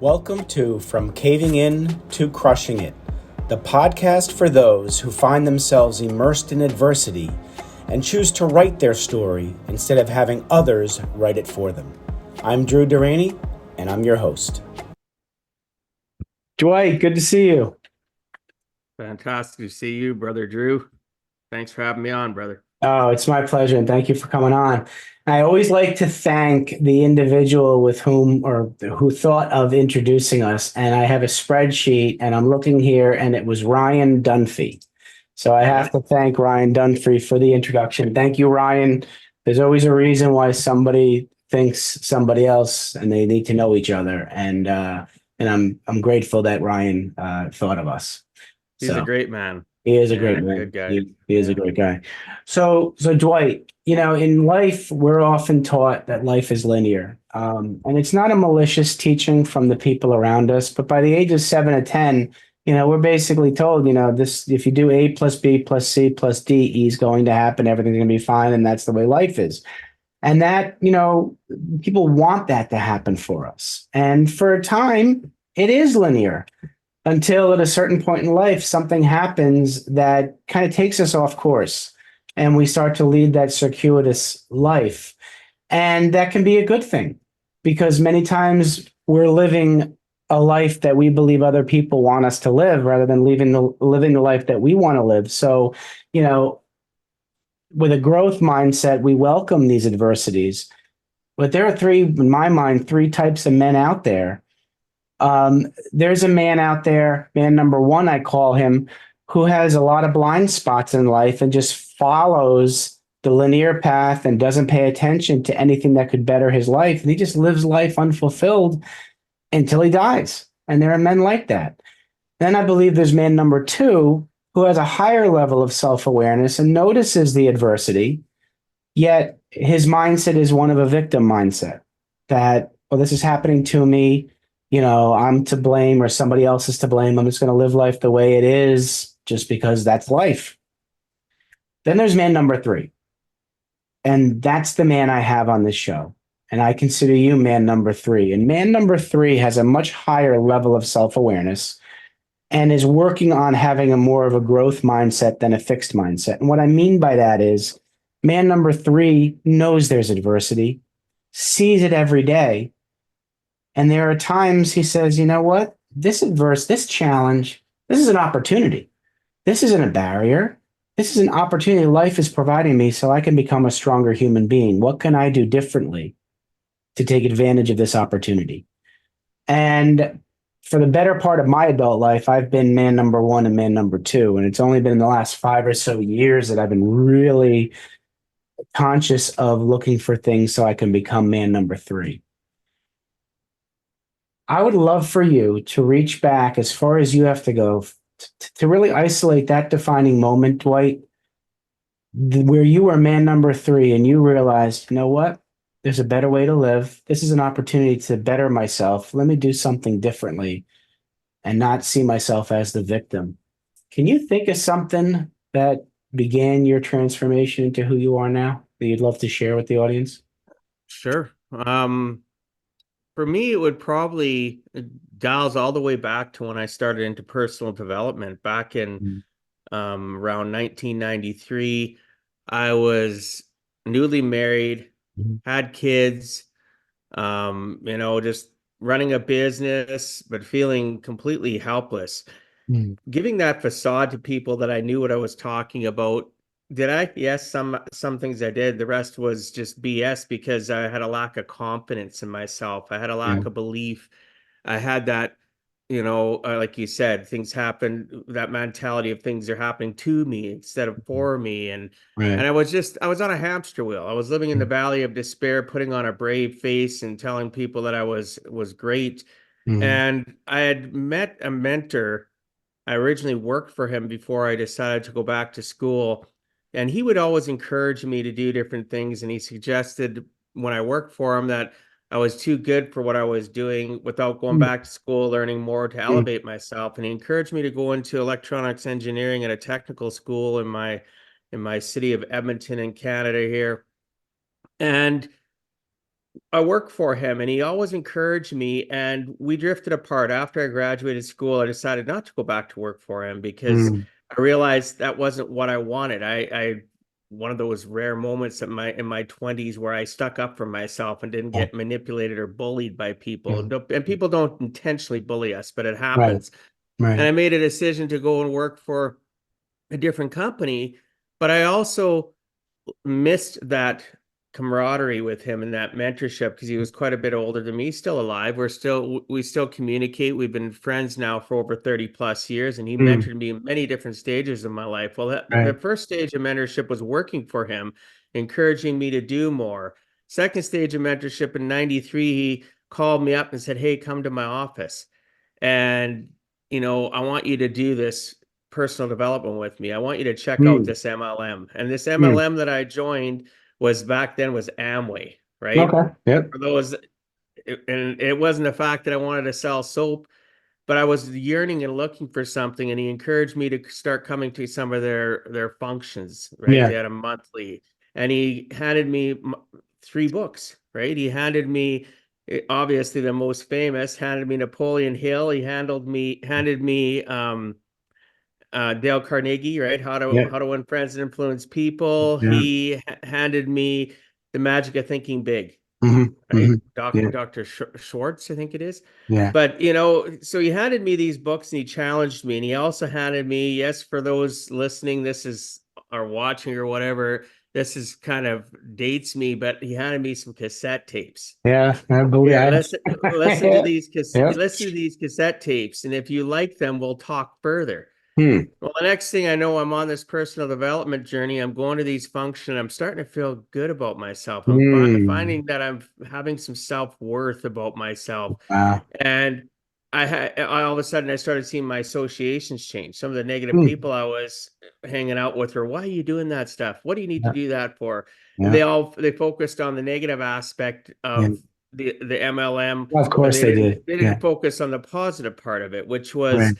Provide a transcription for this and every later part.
Welcome to From Caving In to Crushing It, the podcast for those who find themselves immersed in adversity and choose to write their story instead of having others write it for them. I'm Deraney, and I'm your host. Dwight, good to see you. Fantastic to see you, Brother Drew. Thanks for having me on, brother. Oh, it's my pleasure, and thank you for coming on. I always like to thank the individual with whom or who thought of introducing us. And I have a spreadsheet, and I'm looking here, and it was Ryan Dunphy. So I have to thank Ryan Dunphy for the introduction. Thank you, Ryan. There's always a reason why somebody thinks somebody else, and they need to know each other. And I'm grateful that Ryan thought of us. He's a great man. He is a great man. Good guy. He is a great guy. So Dwight, in life, we're often taught that life is linear. And it's not a malicious teaching from the people around us, but by the age of 7 to 10, we're basically told, this, if you do A plus B plus C plus D, E is going to happen. Everything's going to be fine. And that's the way life is. And that, people want that to happen for us. And for a time, it is linear. Until at a certain point in life, something happens that kind of takes us off course and we start to lead that circuitous life. And that can be a good thing because many times we're living a life that we believe other people want us to live rather than living the life that we want to live. So, with a growth mindset, we welcome these adversities. But there are in my mind, three types of men out there. There's a man out there, man number one, I call him, who has a lot of blind spots in life and just follows the linear path and doesn't pay attention to anything that could better his life. And he just lives life unfulfilled until he dies. And there are men like that. Then I believe there's man number two, who has a higher level of self-awareness and notices the adversity, yet his mindset is one of a victim mindset that, well, this is happening to me. I'm to blame or somebody else is to blame. I'm just going to live life the way it is just because that's life. Then there's man number three. And that's the man I have on this show. And I consider you man number three. And man number three has a much higher level of self-awareness and is working on having a more of a growth mindset than a fixed mindset. And what I mean by that is man number three knows there's adversity, sees it every day. And there are times he says, you know what, this challenge, this is an opportunity. This isn't a barrier. This is an opportunity life is providing me so I can become a stronger human being. What can I do differently to take advantage of this opportunity? And for the better part of my adult life, I've been man number one and man number two. And it's only been in the last 5 or so years that I've been really conscious of looking for things so I can become man number three. I would love for you to reach back as far as you have to go to really isolate that defining moment, Dwight, where you were man number three and you realized, you know what? There's a better way to live. This is an opportunity to better myself. Let me do something differently and not see myself as the victim. Can you think of something that began your transformation into who you are now that you'd love to share with the audience? Sure. For me, it would probably dials all the way back to when I started into personal development back in around 1993. I was newly married, had kids, just running a business, but feeling completely helpless. Giving that facade to people that I knew what I was talking about. Did I? Yes, some things I did. The rest was just BS because I had a lack of confidence in myself. I had a lack of belief. I had that, like you said, things happen, that mentality of things are happening to me instead of for me. And I was on a hamster wheel. I was living in the valley of despair, putting on a brave face and telling people that I was great. And I had met a mentor. I originally worked for him before I decided to go back to school. And he would always encourage me to do different things. And he suggested when I worked for him that I was too good for what I was doing without going back to school, learning more to elevate myself. And he encouraged me to go into electronics engineering at a technical school in my city of Edmonton in Canada here. And I worked for him and he always encouraged me, and we drifted apart. After I graduated school, I decided not to go back to work for him because Mm, I realized that wasn't what I wanted. I one of those rare moments in my 20s where I stuck up for myself and didn't yeah, get manipulated or bullied by people. yeah. And people don't intentionally bully us, but it Right, happens. And right. I made a decision to go and work for a different company, but I also missed that camaraderie with him and that mentorship because he was quite a bit older than me, still alive. We still communicate. We've been friends now for over 30 plus years, and he Mm, mentored me in many different stages of my life. Well, the right. first stage of mentorship was working for him, encouraging me to do more. Second stage of mentorship in 93, he called me up and said, "Hey, come to my office. And, I want you to do this personal development with me. I want you to check out Mm, this MLM." And this mm. MLM that I joined was back then was Amway, right? Okay. Yep. For those, and it wasn't the fact that I wanted to sell soap, but I was yearning and looking for something, and he encouraged me to start coming to some of their functions, right? Yeah. They had a monthly, and he handed me three books, right? He handed me obviously the most famous, handed me Napoleon Hill. He handed me Dale Carnegie, right? Yeah. How to Win Friends and Influence People. Yeah. He handed me The Magic of Thinking Big, Hmm. right? Hmm. Yeah. Dr. Schwartz, I think it is. Yeah. But, so he handed me these books and he challenged me. And he also handed me, yes, for those listening, this is, or watching or whatever, this is kind of dates me, but he handed me some cassette tapes. Yeah. I believe Here, I. Yeah. Yep. listen to these cassette tapes. And if you like them, we'll talk further. Hmm. Well, the next thing I know, I'm on this personal development journey. I'm going to these functions. I'm starting to feel good about myself. I'm Hmm. finding that I'm having some self-worth about myself. Wow. And all of a sudden I started seeing my associations change. Some of the negative Hmm. people I was hanging out with were, "Why are you doing that stuff? What do you need to Yeah. do that for?" And Yeah. they focused on the negative aspect Yeah. of the MLM, Well, of but course they did. they Yeah. didn't focus on the positive part of it, which was, Right.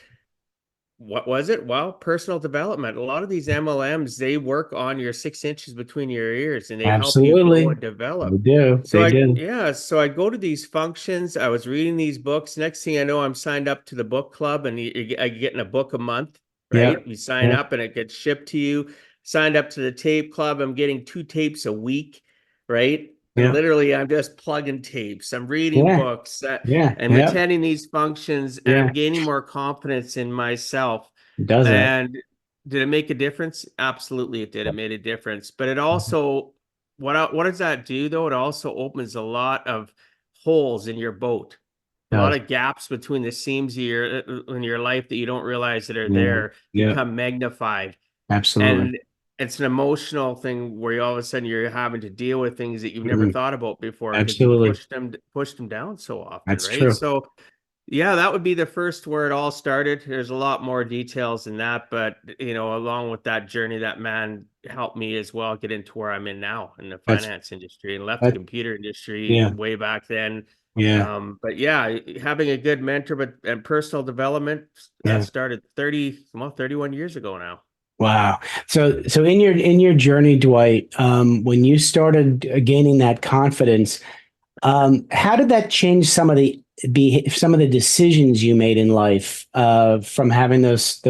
what was it? Well, personal development. A lot of these MLMs, they work on your 6 inches between your ears and they help you grow Absolutely. and They develop. do. So They do. so I go to these functions. I was reading these books. Next thing I know, I'm signed up to the book club, and I get in a book a month, Yeah. right? You sign Yeah. up and it gets shipped to you. Signed up to the tape club. I'm getting 2 tapes a week, right? And Yeah. literally, I'm just plugging tapes. I'm reading Yeah. books. Yeah. I'm Yeah. attending these functions, and Yeah. I'm gaining more confidence in myself. It does that. And did it make a difference? Absolutely, it did. It made a difference. But it also, what does that do though? It also opens a lot of holes in your boat, It a lot does. of gaps between the seams of your in your life that you don't realize that are Yeah. there Yeah. become magnified. Absolutely. And it's an emotional thing where you all of a sudden you're having to deal with things that you've never Mhm. thought about before because you Absolutely. pushed them down so often, That's right? true. So yeah, that would be the first where it all started. There's a lot more details than that, but along with that journey, that man helped me as well get into where I'm in now in the That's finance industry, and left the that. computer industry Yeah. way back then. Yeah. But yeah, having a good mentor, and personal development, that Yeah. started 31 years ago now. Wow. So in your journey, Dwight, when you started gaining that confidence, how did that change some of the decisions you made in life from having those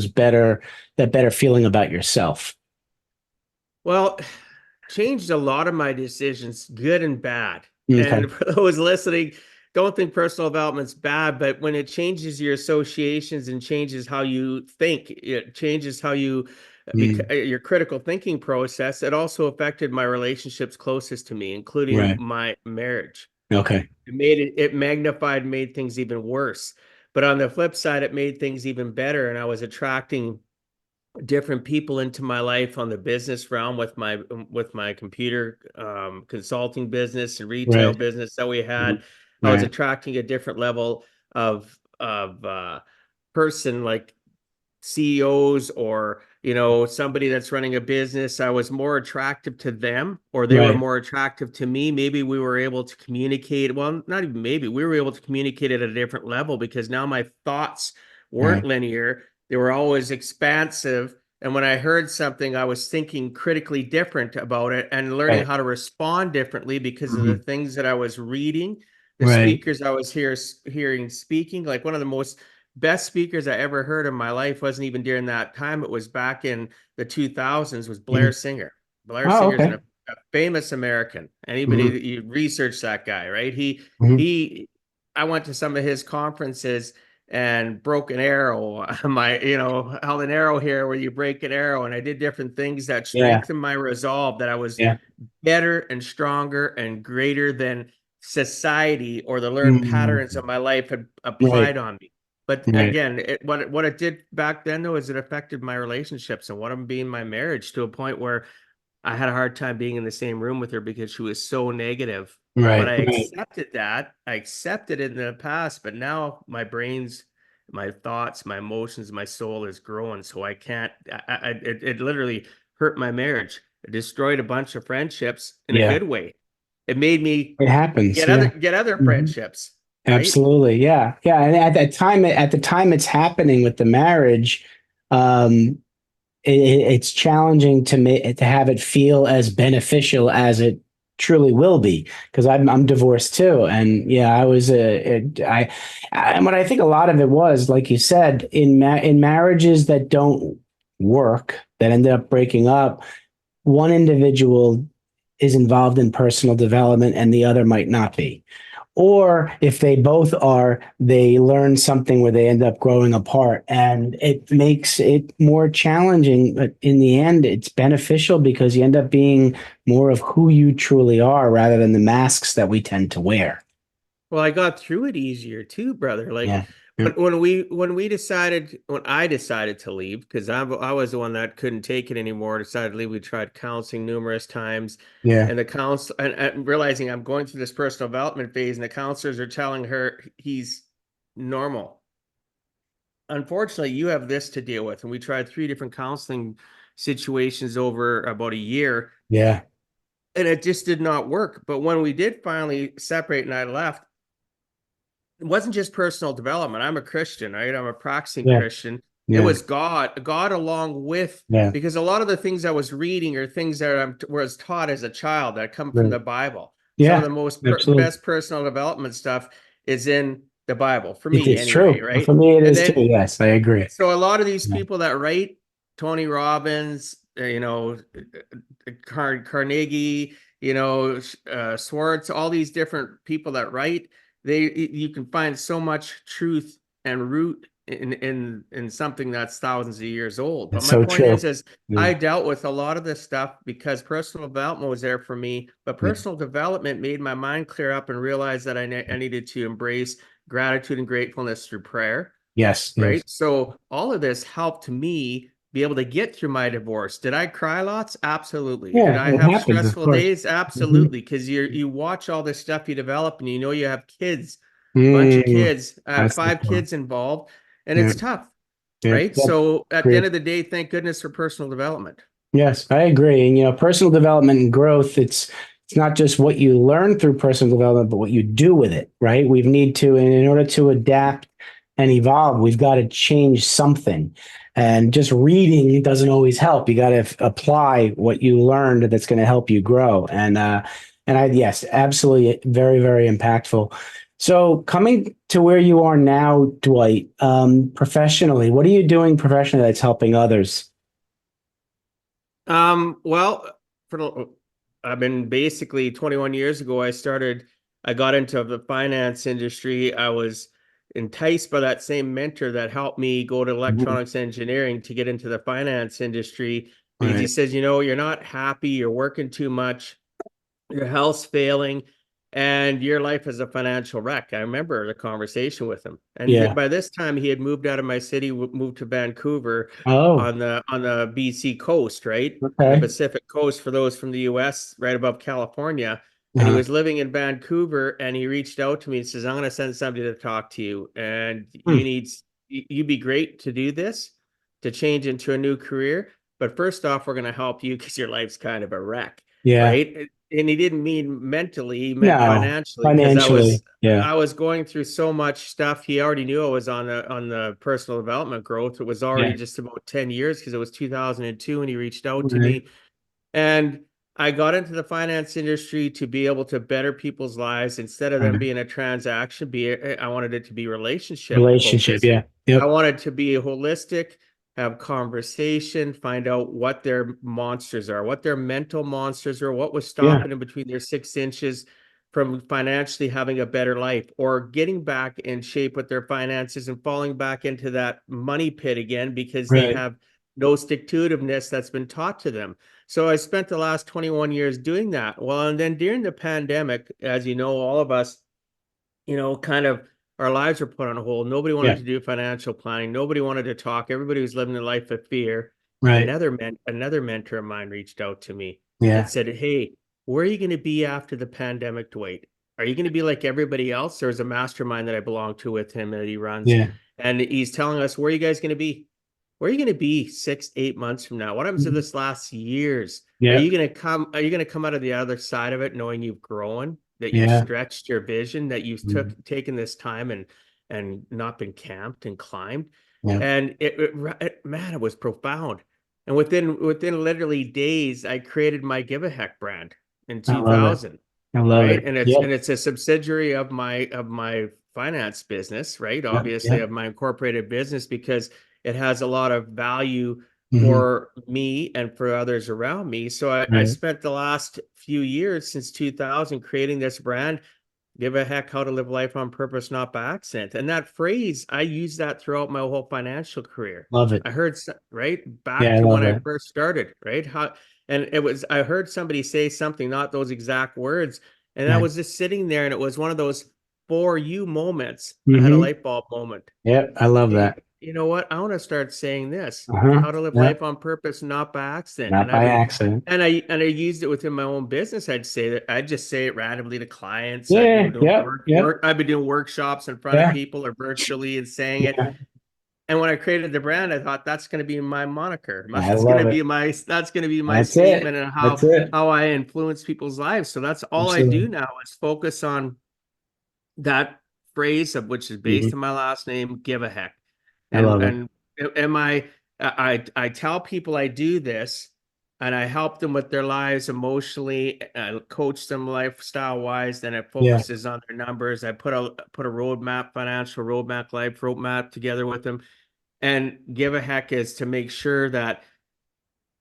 better feeling about yourself? Well, changed a lot of my decisions, good and bad. Okay. And for those listening, don't think personal development's bad, but when it changes your associations and changes how you think, it changes how you Mm, your critical thinking process. It also affected my relationships closest to me, including right. my marriage. Okay. It magnified, made things even worse. But on the flip side, it made things even better. And I was attracting different people into my life on the business realm with my computer consulting business and retail Right. business that we Mhm. had. I was Right. attracting a different level of person, like CEOs, or somebody that's running a business. I was more attractive to them, or they were Right. more attractive to me. Maybe we were able to communicate, well, not even maybe, we were able to communicate at a different level because now my thoughts weren't Right. linear. They were always expansive, And when I heard something, I was thinking critically different about it and learning Right. how to respond differently because of the Mhm. things that I was reading, the Right. speakers I was hearing speaking. Like one of the most best speakers I ever heard in my life wasn't even during that time. It was back in the 2000s, was Blair Mhm. Singer. Blair Oh, Singer's okay. a famous American. Anybody Mhm. that you research that guy, right? Mhm. He, I went to some of his conferences and broke an arrow. Held an arrow here where you break an arrow. And I did different things that Yeah. strengthened my resolve that I was Yeah. better and stronger and greater than society or the learned patterns Mhm. of my life had Right. applied on me. But Right. again, what it did back then though is it affected my relationships, and one of them being my marriage, to a point where I had a hard time being in the same room with her because she was so negative. But Right. I Right. accepted that. I accepted it in the past, but now my brains, my thoughts, my emotions, my soul is growing. So I can't, it literally hurt my marriage. It destroyed a bunch of friendships in a Yeah. good way. It made me It happens. Yeah. get other Mhm. friendships, right? Absolutely. Yeah. Yeah. And at the time it's happening with the marriage, um, it's challenging to have it feel as beneficial as it truly will be, because I'm divorced too, and yeah, I was and what I think a lot of it was, like you said, in marriages that don't work, that end up breaking up, one individual is involved in personal development and the other might not be. Or if they both are, they learn something where they end up growing apart, and it makes it more challenging. But in the end, it's beneficial because you end up being more of who you truly are rather than the masks that we tend to wear. Well, I got through it easier too, brother. Like Yeah. Yeah. when I decided to leave, because I was the one that couldn't take it anymore, decided to leave. We tried counseling numerous times, Yeah. and the counsel and realizing I'm going through this personal development phase, and the counselors are telling her he's normal. Unfortunately, you have this to deal with. And we tried three different counseling situations over about a year, Yeah. and it just did not work. But when we did finally separate and I left, it wasn't just personal development. I'm a Christian, right? I'm a practicing Yeah. Christian. It Yeah. was God along with, Yeah. because a lot of the things I was reading are things that I was taught as a child that come from Right. the Bible. Some of Yeah. the most Absolutely. best personal development stuff is in the Bible for It me is anyway, true. right? For me, it And is too. then Yes, I agree. so a lot of these Yeah. people that write, Tony Robbins, Carnegie, Swartz, all these different people that write, you can find so much truth and root in something that's thousands of years old. But It's my so point true. is Yeah. I dealt with a lot of this stuff because personal development was there for me, but Yeah. personal development made my mind clear up and realize that I needed to embrace gratitude and gratefulness through prayer, Yes. Yes. right? So all of this helped me be able to get through my divorce. Did I cry lots? Absolutely. Did Yeah. I It have happens, of stressful course. days? Hmm. Absolutely. Because you watch all this stuff you develop, and you have kids, bunch of Mm, kids. I have that's the five part. kids involved, and Yeah. it's tough, Yeah. right? Yeah. So at the Agree. end of the day, thank goodness for personal development. Yes, I agree. And personal development and growth, it's not just what you learn through personal development, but what you do with it, right? We need to, and in order to adapt and evolve, we've got to change something. And just reading doesn't always help. You got to apply what you learned that's going to help you grow. Yes, absolutely, very, very impactful. So coming to where you are now, Dwight, professionally, what are you doing professionally that's helping others? Well, I've been basically 21 years ago, I got into the finance industry. I was enticed by that same mentor that helped me go to Mhm. electronics engineering to get into the finance industry, because he Right. says, you're not happy, you're working too much, your health's failing, and your life is a financial wreck. I remember the conversation with him. And Yeah. by this time he had moved out of my city, moved to Vancouver Oh, on the BC coast, right? The okay. Pacific coast for those from the US, right above California. And he Uh, was living in Vancouver, and he reached out to me and says, I'm going to send somebody to talk to you, and hmm. you'd be great to do this, to change into a new career. But first off, we're going to help you because your life's kind of a wreck, Yeah. right? and he didn't mean mentally, he meant No, financially, because financially. Yeah. I was going through so much stuff. He already knew I was on the personal development growth. It was already Yeah. just about 10 years because it was 2002 when he reached out to Right. me. And I got into the finance industry to be able to better people's lives instead of them Right. being a transaction. I wanted it to be relationship Relationship. focused. Yeah. I Yep. wanted to be holistic, have conversation, find out what their monsters are, what their mental monsters are, what was Yeah. stopping them between their 6 inches from financially having a better life or getting back in shape with their finances and falling back into that money pit again because they Right. have no stick to itiveness that's been taught to them. So I spent the last 21 years doing that. Well, and then during the pandemic, as you know, all of us, kind of our lives were put on hold. Nobody wanted Yeah. to do financial planning. Nobody wanted to talk. Everybody was living a life of fear. Right. Another mentor of mine reached out to me and Yeah. said, "Hey, where are you going to be after the pandemic, Dwight? Are you going to be like everybody else?" There's a mastermind that I belong to with him that he runs, Yeah. and he's telling us, "Where are you guys going to be? Where are you going to be 6, 8 months from now? What happens to Mhm. this last years? Are Yeah. you going to come? Are you going to come out of the other side of it knowing you've grown, that you've Yeah. stretched your vision, that you've Mhm. taken this time and not been camped and climbed?" Yeah. And man, it was profound. And within literally days, I created my Give a Heck brand in I love it. 2000, I love right? it. And it's Yep. and it's a subsidiary of my finance business, right? Yep. Obviously, Yep. of my incorporated business because it has a lot of value Hmm. for me and for others around me. So I Right. spent the last few years since 2000 creating this brand. Give a heck how to live life on purpose, not by accident. And that phrase, I use that throughout my whole financial career. Love it. I heard, right? Yeah. Back I to love when I it. first started, right? I heard somebody say something, not those exact words. And I Right. was just sitting there and it was one of those for you moments. I had a Hmm. light bulb moment. Yep. I love Hey, that. you know what? I want to start saying this, Uh-huh. how to live life Yep. on purpose, not by accident. Not by accident. And I used it within my own business. I'd just say it randomly to clients. I'd be Yeah. doing Yep. Yep. I've been doing workshops in front of Yeah. people or virtually and saying it. Yeah. And when I created the brand, I thought that's going to be my moniker. I love it. That's going to be my That's it. statement and That's it. how I influence people's lives. So that's all I do Absolutely. now is focus on that phrase of which is based Hmm. on my last name, give a heck. I And love it. and am I tell people I do this and I help them with their lives emotionally, coach them lifestyle wise, then it Yeah. focuses on their numbers. I put a roadmap, financial roadmap, life roadmap together with them. And give a heck is to make sure that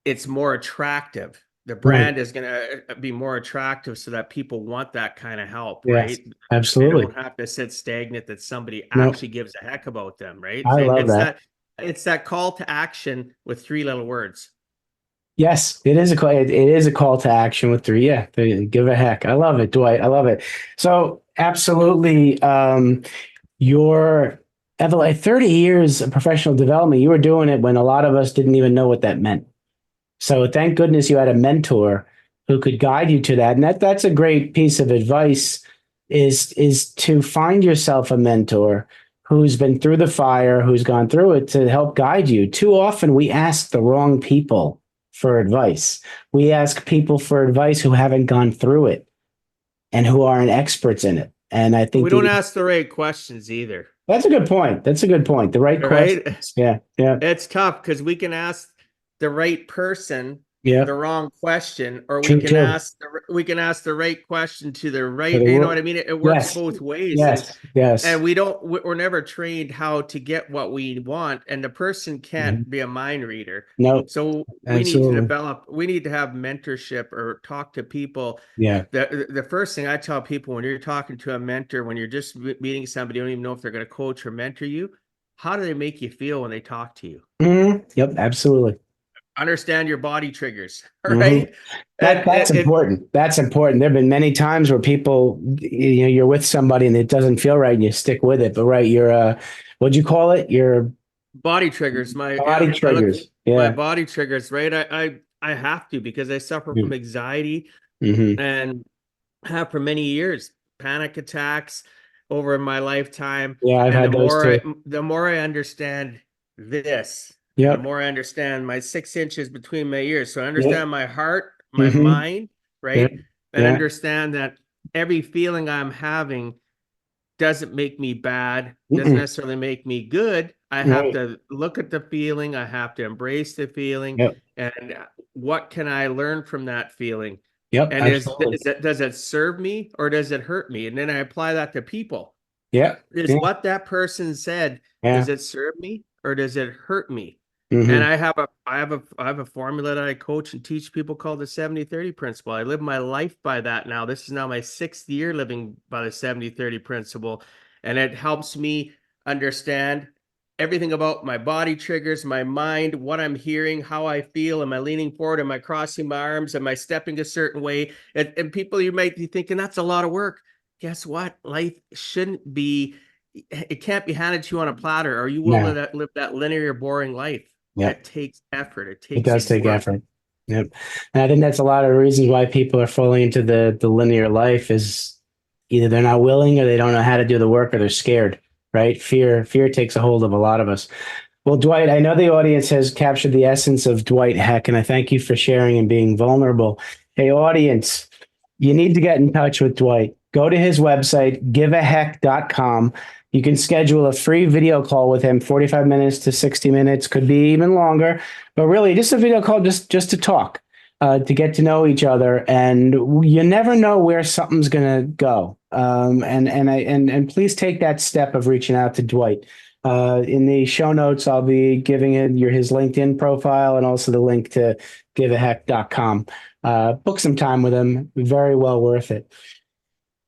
it's more attractive. The Right. brand is going to be more attractive so that people want that kind of help, Yes. right? They Absolutely. don't have to sit stagnant that somebody No, actually gives a heck about them, right? I love that. It's that call to action with three little words. Yes, it is a call. It is a call to action with three. Yeah, give a heck. I love it, Dwight. I love it. So absolutely, your like 30 years of professional development, you were doing it when a lot of us didn't even know what that meant. So thank goodness you had a mentor who could guide you to that. And that's a great piece of advice is to find yourself a mentor who's been through the fire, who's gone through it to help guide you. Too often we ask the wrong people for advice. We ask people for advice who haven't gone through it and who aren't experts in it. And I And we think don't ask the right questions either, that's a good point. That's a good point. The right right? questions. Yeah. Yeah. It's tough because we can ask the right person Yeah. the wrong question, or True too. we can ask the right question to the For right. the You know world. what I mean? It works Yes. both ways, Yes. Yes. and we're never trained how to get what we want, and the person can't Mhm. be a mind reader. No, So absolutely. we need to have mentorship or talk to people. Yeah. The first thing I tell people when you're talking to a mentor, when you're just meeting somebody, you don't even know if they're going to coach or mentor you, how do they make you feel when they talk to you? Mhm. Yep. Absolutely. Understand your body triggers, Hmm. right? And That's important. That's important. There have been many times where people, you're with somebody and it doesn't feel right and you stick with it. But right, what'd you call it? Your body triggers, body I look triggers. my Yeah. body triggers, right? I have to because I suffer from anxiety Mm-hmm. and have for many years panic attacks over my lifetime. Yeah, I've And had those too. the more I understand this, the Yep. more I understand my 6 inches between my ears. So I Yep. understand my heart, my Mm-hmm. mind, Yep. right? and Yeah. understand that every feeling I'm having doesn't make me bad, doesn't Mm-mm. necessarily make me good. I have Right. to look at the feeling, I have to embrace the feeling, Yep. and what can I learn from that feeling? Yep. And Absolutely. does it serve me or does it hurt me? And then I apply that to people. Yeah. Is Yeah. what that person said, does Yeah. it serve me or does it hurt me? And Hmm. I have a formula that I coach and teach people called the 70-30 principle. I live my life by that now. This is now my 6th year living by the 70-30 principle. And it helps me understand everything about my body triggers, my mind, what I'm hearing, how I feel. Am I leaning forward? Am I crossing my arms? Am I stepping a certain way? And people, you might be thinking that's a lot of work. Guess what? Life shouldn't be, it can't be handed to you on a platter, or you will No. live that linear, boring life. Yep. It takes effort. It It takes does take work. effort. Yep. And I think that's a lot of reasons why people are falling into the linear life is either they're not willing or they don't know how to do the work or they're scared, right? Fear takes a hold of a lot of us. Well, Dwight, I know the audience has captured the essence of Dwight Heck, and I thank you for sharing and being vulnerable. Hey, audience, you need to get in touch with Dwight. Go to his website, giveaheck.com. You can schedule a free video call with him, 45 minutes to 60 minutes, could be even longer, but really just a video call just to talk, to get to know each other. And you never know where something's going to go. And please take that step of reaching out to Dwight. In the show notes, I'll be giving his LinkedIn profile and also the link to giveaheck.com. Book some time with him. Very well worth it.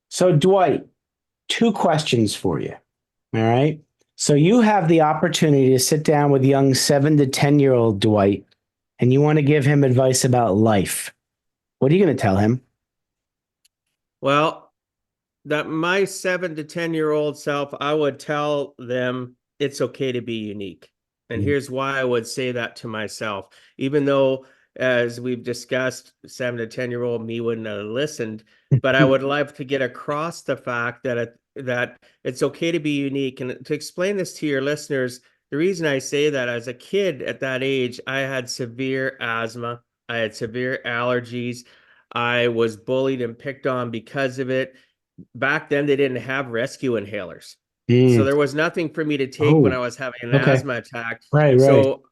So, Dwight, 2 questions for you. All right. So, you have the opportunity to sit down with young 7 to 10-year-old Dwight, and you want to give him advice about life. What are you going to tell him? Well, that my 7 to 10 year old self, I would tell them it's okay to be unique. And Mm. here's why I would say that to myself, even though, as we've discussed, 7 to 10 year old me wouldn't have listened, but I would love to get across the fact that it's okay to be unique. And to explain this to your listeners, the reason I say that, as a kid at that age, I had severe asthma, I had severe allergies, I was bullied and picked on because of it. Back then they didn't have rescue inhalers. So Mm. there was nothing for me to take when Oh, I was having an okay. asthma attack. Right, right. So,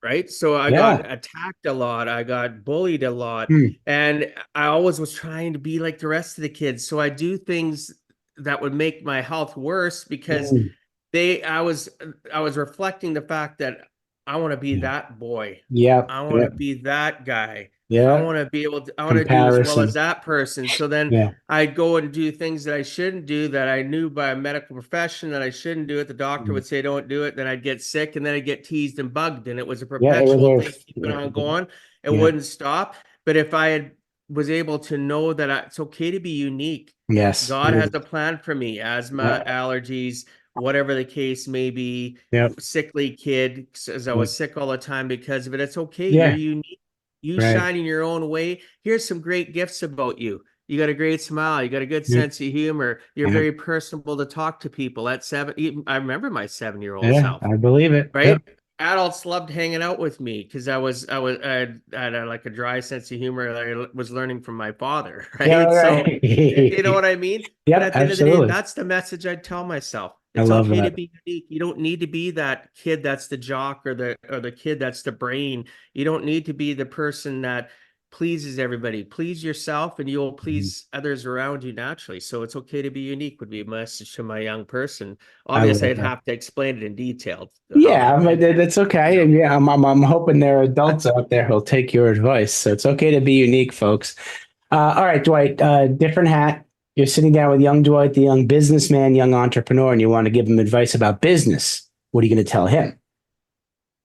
right. So I got Yeah. attacked a lot. I got bullied a lot. Mm. And I always was trying to be like the rest of the kids. So I do things that would make my health worse because Mm. I was reflecting the fact that I want to be Yeah. that boy. Yep. I want to Yep. be that guy. I Yeah. want to be able to, I want to do as well as Comparison. that person. So then Yeah. I'd go and do things that I shouldn't do, that I knew by a medical profession that I shouldn't do it. The doctor Mm. would say, don't do it. Then I'd get sick and then I'd get teased and bugged. And it was a Yeah. It perpetual thing, was keeping on a, going. It yeah. wouldn't stop. But if I had was able to know that it's okay to be unique. Yes. God has a plan for me, asthma, Yeah. allergies, whatever the case may be, Yep. sickly kid, as I Yep. was sick all the time because of it. It's okay. You're Yeah. unique. You Right. shine in your own way. Here's some great gifts about you. You got a great smile. You got a good Yeah. sense of humor. You're Yeah. very personable to talk to people. At seven, I remember my 7 year old Yeah. self, I believe it. right? Yep. Adults loved hanging out with me because I had like a dry sense of humor that I was learning from my father, Yeah. right? So, Right. you know what I mean? But Yep. at the end of the day, Absolutely. that's the message I'd tell myself. I It's love okay to that. be unique. You don't need to be that kid that's the jock or the kid that's the brain. You don't need to be the person that pleases everybody. Please yourself and you'll Mhm. please others around you naturally. So it's okay to be unique would be a message to my young person. I Obviously, love I'd that. have to explain it in detail how Yeah, to but that's you okay. know. And yeah, I'm hoping there are adults out there who'll take your advice. So it's okay to be unique, folks. All right, Dwight, different hat. You're sitting down with young Dwight, the young businessman, young entrepreneur, and you want to give him advice about business. What are you going to tell him?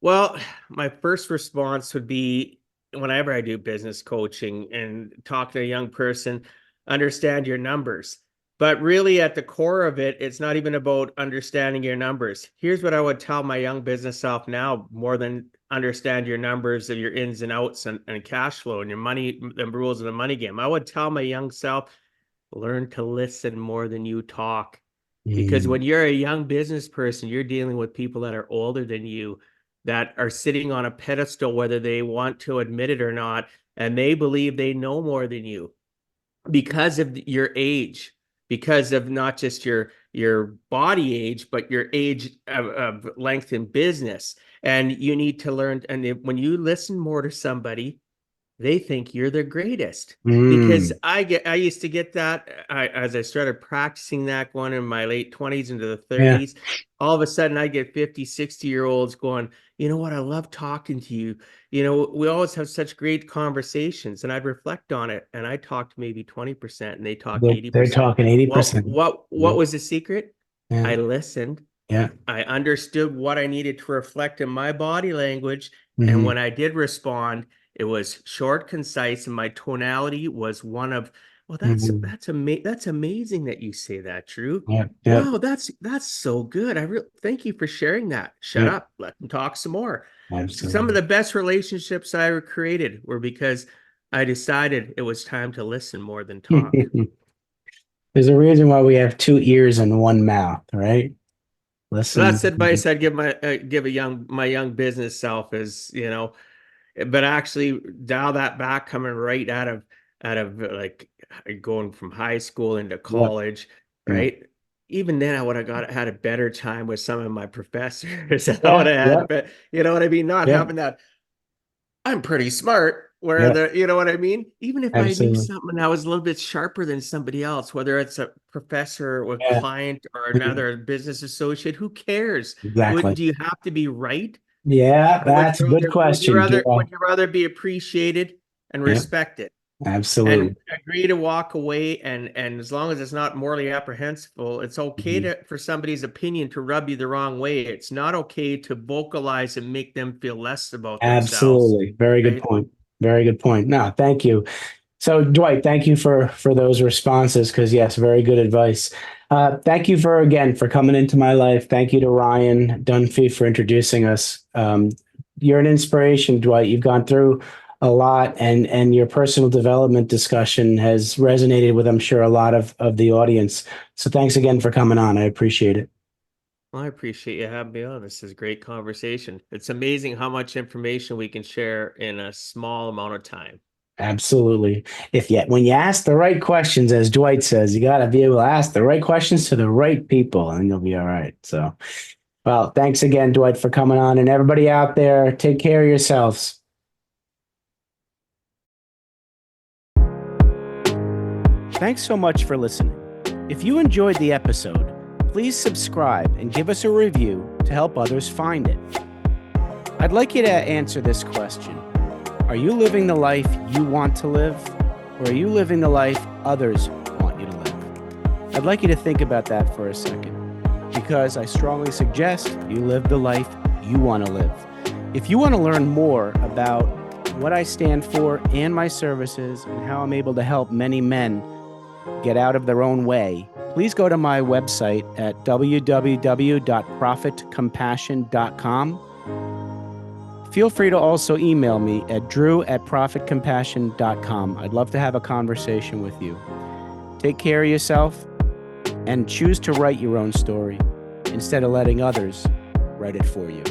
Well, my first response would be, whenever I do business coaching and talk to a young person, understand your numbers. But really, at the core of it, it's not even about understanding your numbers. Here's what I would tell my young business self now, more than understand your numbers of your ins and outs and cash flow and your money, the rules of the money game. I would tell my young self, learn to listen more than you talk. Because Mm. when you're a young business person, you're dealing with people that are older than you, that are sitting on a pedestal, whether they want to admit it or not, and they believe they know more than you. because of your age, because of not just your body age, but your age of length in business. And you need to learn. And when you listen more to somebody, they think you're the greatest. Because Mm. I used to get that as I started practicing that going in my late 20s into the Yeah. 30s. All of a sudden I get 50, 60-year-olds going, you know what, I love talking to you. You know, we always have such great conversations, and I'd reflect on it, and I talked maybe 20% and they talk They're 80%. talking Well, 80%. what was the secret? Yeah. I listened. Yeah. I understood what I needed to reflect in my body language. And Hmm. when I did respond, it was short, concise, and my tonality was one of, well, Hmm. that's amazing that you say that, Drew. Yeah. Yeah. Wow, that's so good. I really thank you for sharing that. Shut Yeah. up, let them talk some more. Some of Absolutely. the best relationships I created were because I decided it was time to listen more than talk. There's a reason why we have two ears and one mouth, right? So that's Listen. advice I'd give my young business self is, but actually dial that back coming right out of like going from high school into Yeah. college, Yeah. right? Even then I would have had a better time with some of my professors. I would Yeah. have Yeah. had, but you know what I mean? Not Yeah. having that I'm pretty smart. Where Yeah. you know what I mean? Even if I knew Absolutely. something I was a little bit sharper than somebody else, whether it's a professor or a Yeah. client or Mhm. another business associate, who cares? Exactly. Do you have to be right? Yeah, Or that's a good question. Do I? would you rather be appreciated and Yeah. respected? And Absolutely. agree to walk away, and as long as it's not morally apprehensible, it's okay Mhm. to for somebody's opinion to rub you the wrong way. It's not okay to vocalize and make them feel less about themselves, Absolutely. Very good right? point. Very good point. No, thank you. So, Dwight, thank you for those responses because yes, very good advice. Thank you for again for coming into my life. Thank you to Ryan Dunphy for introducing us. You're an inspiration, Dwight. You've gone through a lot, and your personal development discussion has resonated with, I'm sure, a lot of the audience. So, thanks again for coming on. I appreciate it. Well, I appreciate you having me on. This is a great conversation. It's amazing how much information we can share in a small amount of time. Absolutely. If yet when you ask the right questions, as Dwight says, you got to be able to ask the right questions to the right people, and you'll be all right. So, well, thanks again, Dwight, for coming on, and everybody out there, take care of yourselves. Thanks so much for listening. If you enjoyed the episode, please subscribe and give us a review to help others find it. I'd like you to answer this question. Are you living the life you want to live, or are you living the life others want you to live? I'd like you to think about that for a second, because I strongly suggest you live the life you want to live. If you want to learn more about what I stand for and my services and how I'm able to help many men get out of their own way, please go to my website at www.profitcompassion.com. Feel free to also email me at drew@profitcompassion.com. I'd love to have a conversation with you. Take care of yourself and choose to write your own story instead of letting others write it for you.